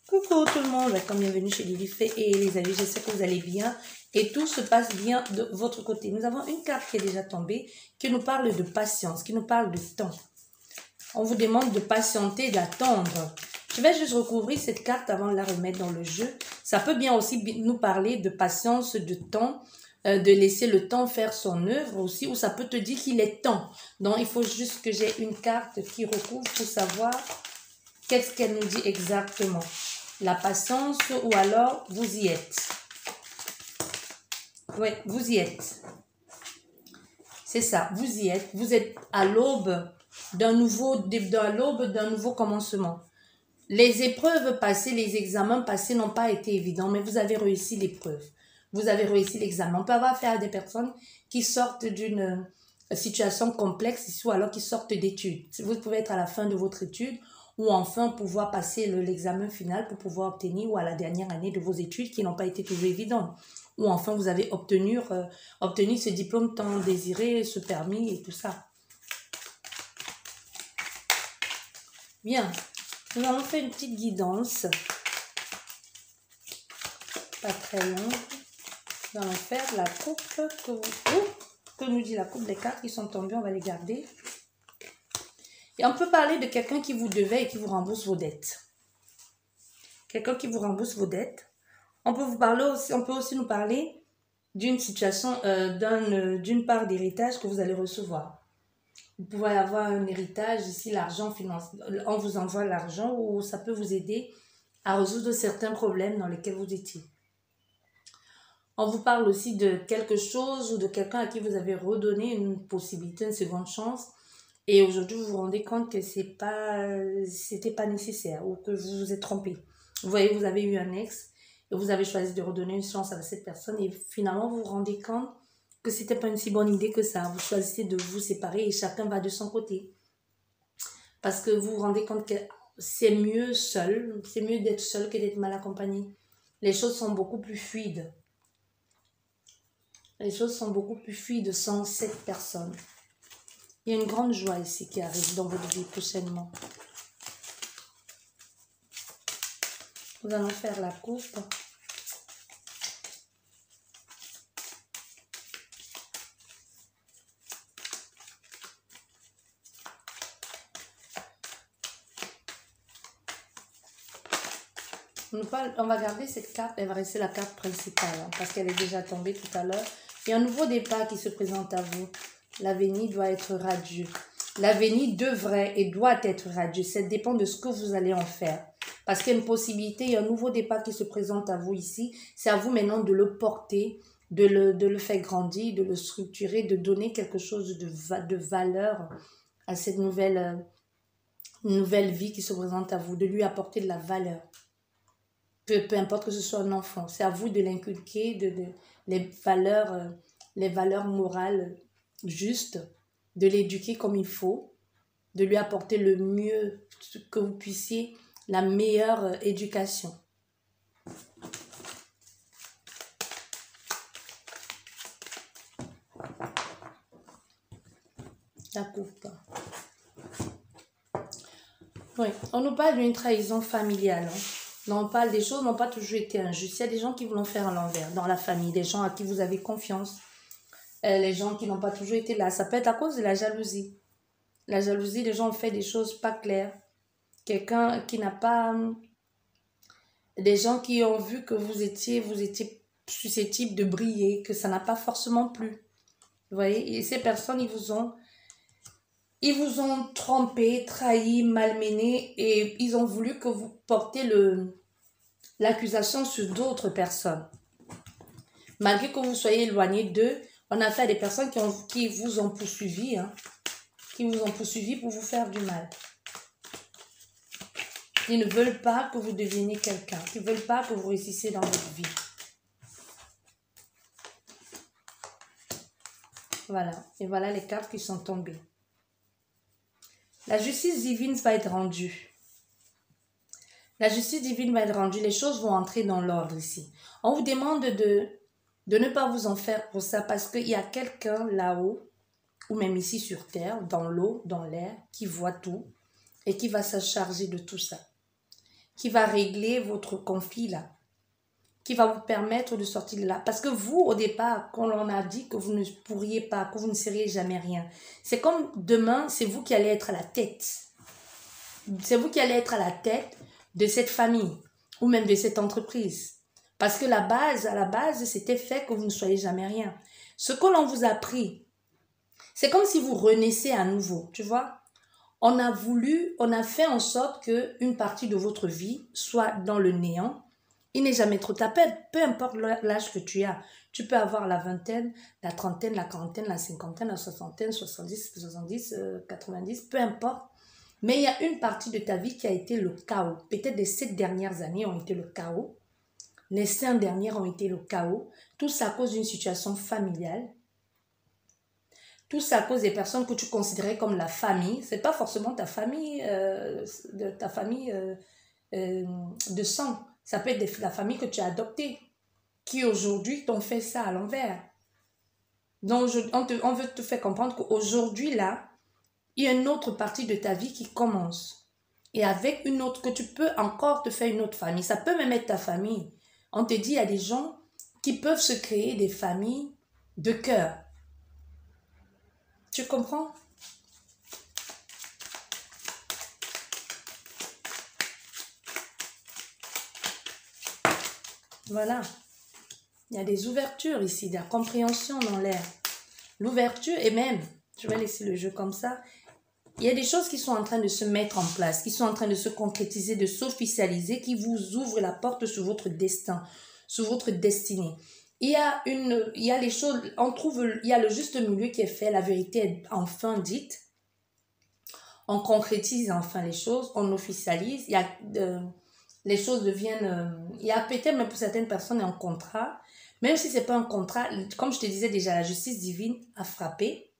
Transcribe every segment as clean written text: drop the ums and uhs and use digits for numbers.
Coucou tout le monde, welcome, bienvenue chez Lily Fée et les amis, j'espère que vous allez bien et tout se passe bien de votre côté. Nous avons une carte qui est déjà tombée, qui nous parle de patience, qui nous parle de temps. On vous demande de patienter, d'attendre. Je vais juste recouvrir cette carte avant de la remettre dans le jeu. Ça peut bien aussi nous parler de patience, de temps, de laisser le temps faire son œuvre aussi, ou ça peut te dire qu'il est temps. Donc il faut juste que j'ai une carte qui recouvre pour savoir qu'est-ce qu'elle nous dit exactement. La patience ou alors vous y êtes. Oui, vous y êtes. C'est ça, vous y êtes. Vous êtes à l'aube d'un nouveau commencement. Les épreuves passées, les examens passés n'ont pas été évidents, mais vous avez réussi l'épreuve. Vous avez réussi l'examen. On peut avoir affaire à des personnes qui sortent d'une situation complexe ou alors qui sortent d'études. Vous pouvez être à la fin de votre étude ou enfin pouvoir passer l'examen final pour pouvoir obtenir ou à la dernière année de vos études qui n'ont pas été toujours évidentes. Ou enfin vous avez obtenu ce diplôme tant désiré, ce permis et tout ça. Bien, nous allons faire une petite guidance. Pas très longue. Nous allons faire la coupe que nous dit la coupe des cartes qui sont tombées, on va les garder. Et on peut parler de quelqu'un qui vous devait et qui vous rembourse vos dettes. Quelqu'un qui vous rembourse vos dettes. On peut aussi nous parler d'une situation, d'une part d'héritage que vous allez recevoir. Vous pouvez avoir un héritage ici, l'argent financier. On vous envoie l'argent ou ça peut vous aider à résoudre certains problèmes dans lesquels vous étiez. On vous parle aussi de quelque chose ou de quelqu'un à qui vous avez redonné une possibilité, une seconde chance. Et aujourd'hui, vous vous rendez compte que c'était pas nécessaire ou que vous vous êtes trompé. Vous voyez, vous avez eu un ex et vous avez choisi de redonner une chance à cette personne et finalement, vous vous rendez compte que c'était pas une si bonne idée que ça. Vous choisissez de vous séparer et chacun va de son côté. Parce que vous vous rendez compte que c'est mieux seul, c'est mieux d'être seul que d'être mal accompagné. Les choses sont beaucoup plus fluides. Les choses sont beaucoup plus fluides sans cette personne. Il y a une grande joie ici qui arrive dans votre vie prochainement. Nous allons faire la coupe. On va garder cette carte, elle va rester la carte principale hein, parce qu'elle est déjà tombée tout à l'heure. Il y a un nouveau départ qui se présente à vous. L'avenir doit être radieux. L'avenir devrait et doit être radieux. Ça dépend de ce que vous allez en faire. Parce qu'il y a une possibilité, il y a un nouveau départ qui se présente à vous ici. C'est à vous maintenant de le porter, de le faire grandir, de le structurer, de donner quelque chose de valeur à cette nouvelle vie qui se présente à vous, de lui apporter de la valeur. Peu importe que ce soit un enfant, c'est à vous de l'inculquer, les valeurs morales justes, de l'éduquer comme il faut, de lui apporter le mieux que vous puissiez, la meilleure éducation. La coupe. Oui, on nous parle d'une trahison familiale. Hein. On parle des choses n'ont pas toujours été injustes. Il y a des gens qui voulaient faire à l'envers dans la famille, des gens à qui vous avez confiance, les gens qui n'ont pas toujours été là. Ça peut être à cause de la jalousie. La jalousie, les gens ont fait des choses pas claires. Quelqu'un qui n'a pas... Des gens qui ont vu que vous étiez susceptible de briller, que ça n'a pas forcément plu. Vous voyez, et ces personnes, ils vous ont trompé, trahi, malmené et ils ont voulu que vous portiez l'accusation sur d'autres personnes. Malgré que vous soyez éloigné d'eux, on a fait des personnes qui vous ont poursuivi, hein, qui vous ont poursuivi pour vous faire du mal. Ils ne veulent pas que vous deveniez quelqu'un. Ils ne veulent pas que vous réussissiez dans votre vie. Voilà. Et voilà les cartes qui sont tombées. La justice divine va être rendue. La justice divine va être rendue. Les choses vont entrer dans l'ordre ici. On vous demande de ne pas vous en faire pour ça parce qu'il y a quelqu'un là-haut ou même ici sur terre, dans l'eau, dans l'air, qui voit tout et qui va se charger de tout ça. qui va régler votre conflit là, qui va vous permettre de sortir de là. Parce que vous, au départ, quand on a dit que vous ne pourriez pas, que vous ne seriez jamais rien, c'est comme demain, c'est vous qui allez être à la tête. C'est vous qui allez être à la tête de cette famille ou même de cette entreprise. Parce que à la base, c'était fait que vous ne soyez jamais rien. Ce que l'on vous a pris, c'est comme si vous renaissez à nouveau, tu vois. On a fait en sorte qu'une partie de votre vie soit dans le néant. Il n'est jamais trop tard, peu importe l'âge que tu as. Tu peux avoir la vingtaine, la trentaine, la quarantaine, la cinquantaine, la soixantaine, 70, 90, peu importe. Mais il y a une partie de ta vie qui a été le chaos. Peut-être les 7 dernières années ont été le chaos. Les 5 dernières ont été le chaos. Tout ça à cause d'une situation familiale. Tout ça à cause des personnes que tu considérais comme la famille. Ce n'est pas forcément ta famille, de sang. Ça peut être la famille que tu as adoptée, qui aujourd'hui t'ont fait ça à l'envers. Donc, on veut te faire comprendre qu'aujourd'hui, là, il y a une autre partie de ta vie qui commence. Et avec une autre, que tu peux encore te faire une autre famille. Ça peut même être ta famille. On te dit, il y a des gens qui peuvent se créer des familles de cœur. Tu comprends? Voilà. Il y a des ouvertures ici, de la compréhension dans l'air. L'ouverture et même, je vais laisser le jeu comme ça, il y a des choses qui sont en train de se mettre en place, qui sont en train de se concrétiser, de s'officialiser, qui vous ouvrent la porte sur votre destin, sur votre destinée. Il y a les choses, il y a le juste milieu qui est fait, la vérité est enfin dite. On concrétise enfin les choses, on officialise, les choses deviennent, il y a peut-être même pour certaines personnes un contrat, même si ce n'est pas un contrat, comme je te disais déjà, la justice divine a frappé,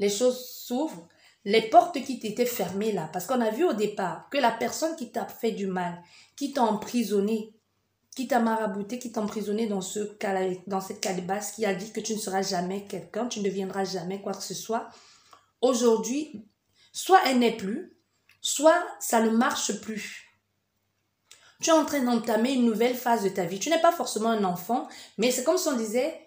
les choses s'ouvrent, les portes qui t'étaient fermées là, parce qu'on a vu au départ que la personne qui t'a fait du mal, qui t'a emprisonné, qui t'a marabouté, qui t'a emprisonné dans cette calebasse, qui a dit que tu ne seras jamais quelqu'un, tu ne deviendras jamais quoi que ce soit, aujourd'hui, soit elle n'est plus, soit ça ne marche plus. Tu es en train d'entamer une nouvelle phase de ta vie. Tu n'es pas forcément un enfant, mais c'est comme si on disait,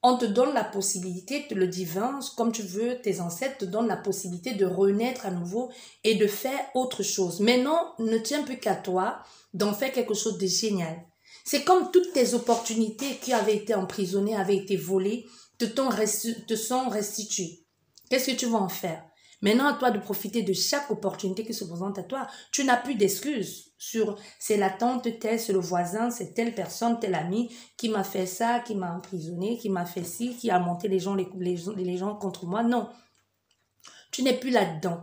on te donne la possibilité, le divin, comme tu veux, tes ancêtres te donnent la possibilité de renaître à nouveau et de faire autre chose. Maintenant, ne tient plus qu'à toi d'en faire quelque chose de génial. C'est comme toutes tes opportunités qui avaient été emprisonnées, avaient été volées, te sont restituées. Qu'est-ce que tu vas en faire? Maintenant, à toi de profiter de chaque opportunité qui se présente à toi. Tu n'as plus d'excuses sur c'est la tante telle, c'est le voisin, c'est telle personne, tel ami qui m'a fait ça, qui m'a emprisonné, qui m'a fait ci, qui a monté les gens contre moi. Non, tu n'es plus là-dedans.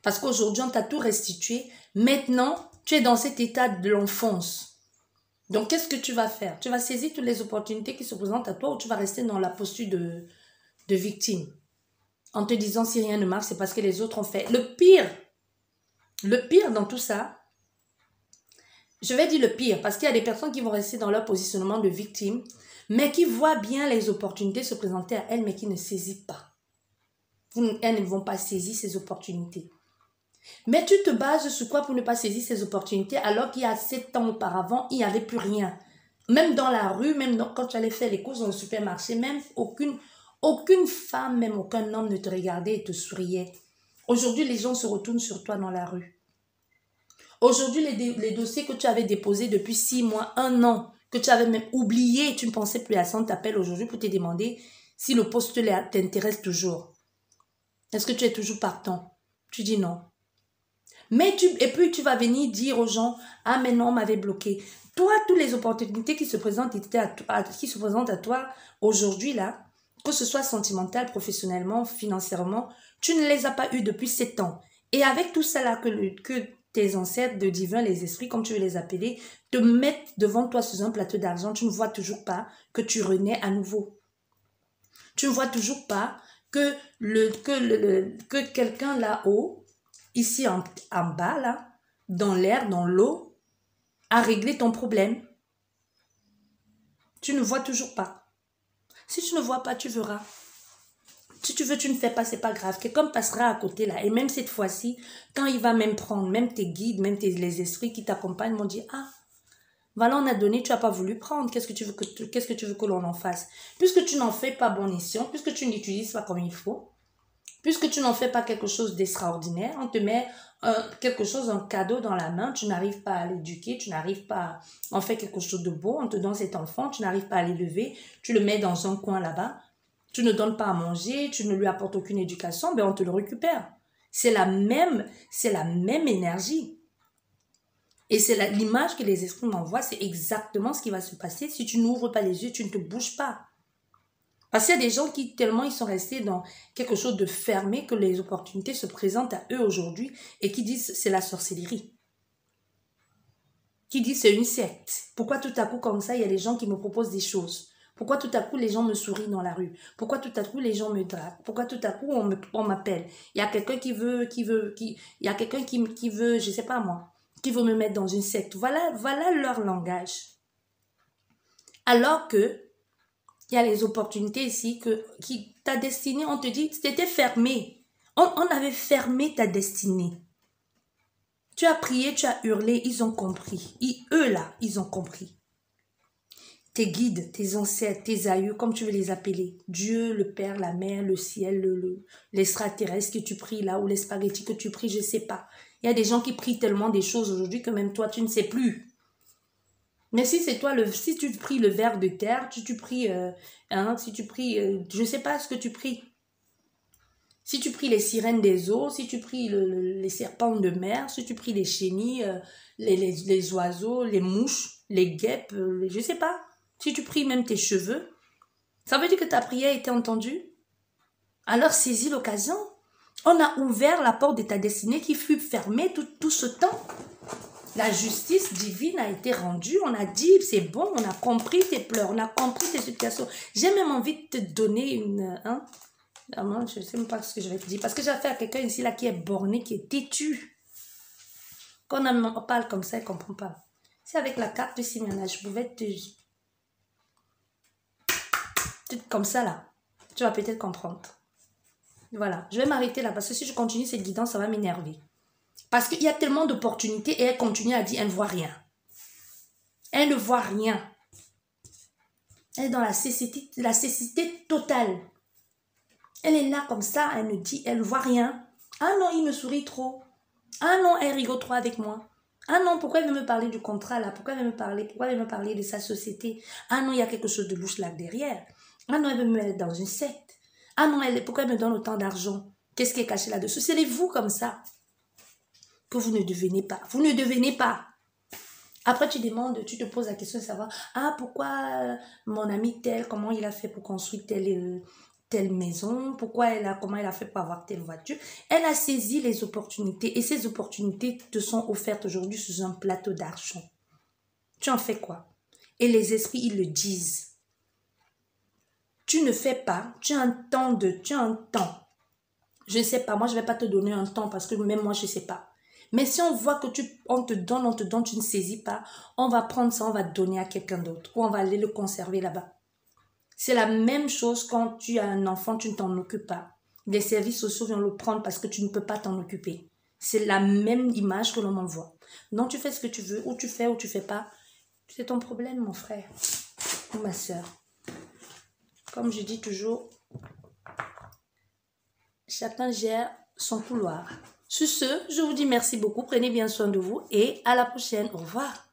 Parce qu'aujourd'hui, on t'a tout restitué. Maintenant, tu es dans cet état de l'enfance. Donc, qu'est-ce que tu vas faire? Tu vas saisir toutes les opportunités qui se présentent à toi ou tu vas rester dans la posture de victime? En te disant si rien ne marche, c'est parce que les autres ont fait. Le pire dans tout ça, je vais dire le pire, parce qu'il y a des personnes qui vont rester dans leur positionnement de victime, mais qui voient bien les opportunités se présenter à elles, mais qui ne saisissent pas. Elles ne vont pas saisir ces opportunités. Mais tu te bases sur quoi pour ne pas saisir ces opportunités, alors qu'il y a 7 ans auparavant, il n'y avait plus rien. Même dans la rue, quand tu allais faire les courses dans le supermarché, même aucune femme, même aucun homme ne te regardait et te souriait. Aujourd'hui, les gens se retournent sur toi dans la rue. Aujourd'hui, les dossiers que tu avais déposés depuis 6 mois, 1 an, que tu avais même oublié et tu ne pensais plus à ça, on t'appelle aujourd'hui pour te demander si le poste t'intéresse toujours. Est-ce que tu es toujours partant? Tu dis non. Et puis tu vas venir dire aux gens, ah mais non, on m'avait bloqué. Toi, toutes les opportunités qui se présentent à toi aujourd'hui là, que ce soit sentimental, professionnellement, financièrement, tu ne les as pas eues depuis 7 ans. Et avec tout ça là que tes ancêtres de divins, les esprits, comme tu veux les appeler, te mettent devant toi sous un plateau d'argent, tu ne vois toujours pas que tu renais à nouveau. Tu ne vois toujours pas que quelqu'un là-haut, ici en bas, là, dans l'air, dans l'eau, a réglé ton problème. Tu ne vois toujours pas. Si tu ne vois pas, tu verras. Si tu veux, tu ne fais pas, c'est pas grave. Quelqu'un passera à côté là. Et même cette fois-ci, quand il va même prendre, même tes guides, même les esprits qui t'accompagnent vont dire, ah, voilà, on a donné, tu n'as pas voulu prendre. Qu'est-ce que tu veux que l'on en fasse? Puisque tu n'en fais pas bon escient, puisque tu n'utilises pas comme il faut, puisque tu n'en fais pas quelque chose d'extraordinaire, on te met quelque chose, un cadeau dans la main, tu n'arrives pas à l'éduquer, tu n'arrives pas à en faire quelque chose de beau, on te donne cet enfant, tu n'arrives pas à l'élever, tu le mets dans un coin là-bas, tu ne donnes pas à manger, tu ne lui apportes aucune éducation, ben on te le récupère. C'est la même énergie. Et c'est l'image que les esprits m'envoient, c'est exactement ce qui va se passer si tu n'ouvres pas les yeux, tu ne te bouges pas. Parce qu'il y a des gens qui, tellement ils sont restés dans quelque chose de fermé que les opportunités se présentent à eux aujourd'hui et qui disent c'est la sorcellerie. Qui disent c'est une secte. Pourquoi tout à coup comme ça, il y a des gens qui me proposent des choses? Pourquoi tout à coup les gens me sourient dans la rue? Pourquoi tout à coup les gens me draguent? Pourquoi tout à coup on m'appelle? Il y a quelqu'un qui veut, il y a quelqu'un qui veut, je sais pas moi, qui veut me mettre dans une secte. Voilà leur langage. Alors que il y a les opportunités ici qui ta destinée, on te dit, c'était fermé. On avait fermé ta destinée. Tu as prié, tu as hurlé, ils ont compris. Eux là, ils ont compris. Tes guides, tes ancêtres, tes aïeux, comme tu veux les appeler. Dieu, le Père, la Mère, le ciel, l'extraterrestre que tu pries là, ou les spaghettis que tu pries, je ne sais pas. Il y a des gens qui prient tellement des choses aujourd'hui que même toi, tu ne sais plus. Mais si c'est toi, si tu pries le ver de terre, tu pries, si tu pries, je ne sais pas ce que tu pries. Si tu pries les sirènes des eaux, si tu pries les serpents de mer, si tu pries les chenilles, les oiseaux, les mouches, les guêpes, je ne sais pas. Si tu pries même tes cheveux, ça veut dire que ta prière a été entendue. Alors saisis l'occasion. On a ouvert la porte de ta destinée qui fut fermée tout ce temps. La justice divine a été rendue. On a dit, c'est bon, on a compris tes pleurs, on a compris tes situations. J'ai même envie de te donner une... je ne sais même pas ce que je vais te dire. Parce que j'ai affaire à quelqu'un ici là qui est borné, qui est têtu. Quand on parle comme ça, il ne comprend pas. Si avec la carte de Simona, je pouvais te... Comme ça là, tu vas peut-être comprendre. Voilà, je vais m'arrêter là parce que si je continue cette guidance, ça va m'énerver. Parce qu'il y a tellement d'opportunités et elle continue à dire elle ne voit rien. Elle ne voit rien. Elle est dans la cécité totale. Elle est là comme ça, elle me dit, elle ne voit rien. Ah non, il me sourit trop. Ah non, elle rigole trop avec moi. Ah non, pourquoi elle veut me parler du contrat là? Pourquoi elle veut me parler de sa société? Ah non, il y a quelque chose de louche là derrière. Ah non, elle veut me mettre dans une secte. Ah non, pourquoi elle me donne autant d'argent? Qu'est-ce qui est caché là-dessus? C'est les vous comme ça que vous ne devenez pas. Vous ne devenez pas. Après, tu te poses la question de savoir, ah, pourquoi mon ami tel, comment il a fait pour construire telle maison, comment elle a fait pour avoir telle voiture. Elle a saisi les opportunités et ces opportunités te sont offertes aujourd'hui sous un plateau d'argent. Tu en fais quoi? Et les esprits, ils le disent. Tu ne fais pas, tu as un temps. Je ne sais pas, moi je ne vais pas te donner un temps parce que même moi je ne sais pas. Mais si on voit que on te donne, tu ne saisis pas, on va prendre ça, on va donner à quelqu'un d'autre ou on va aller le conserver là-bas. C'est la même chose quand tu as un enfant, tu ne t'en occupes pas. Les services sociaux viennent le prendre parce que tu ne peux pas t'en occuper. C'est la même image que l'on m'envoie. Non, tu fais ce que tu veux, ou tu fais pas. C'est ton problème, mon frère ou ma soeur. Comme je dis toujours, chacun gère son couloir. Sur ce, je vous dis merci beaucoup, prenez bien soin de vous et à la prochaine. Au revoir.